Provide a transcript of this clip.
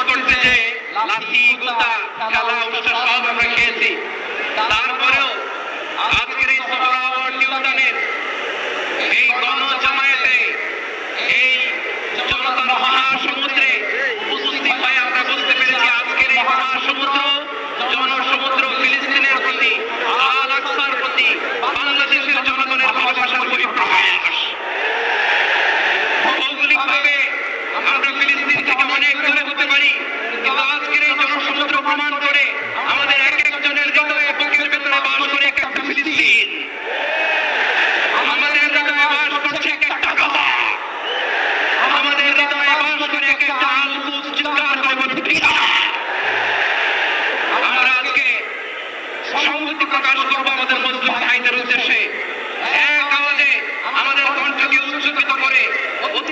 করছে যে লাঠি গুতা খেলা অনুষ্ঠান সব আমরা খেয়েছি, তারপরেও আজকের এই সোহরাওয়ার্দী উদ্যানের এই গণজামায়াতে এই জনতার মহাসমুদ্রে উপস্থিত হয়ে আমরা বুঝতে পেরেছি আজকের এই মহাসমুদ্র জনসমুদ্র ফিলিস্তিনের প্রতি, আল আকসার প্রতি বাংলাদেশের জনগণের ভালোবাসার বহিঃপ্রকাশ। ভৌগোলিকভাবে আমরা ফিলিস্তিন থেকে অনেক দূরে হতে পারি, কিন্তু আজকের এই জনসমুদ্র প্রমাণ করে আমাদের এক একজনের হৃদয়ে বুকের ভেতরে বাস করে একটা ফিলিস্তিন।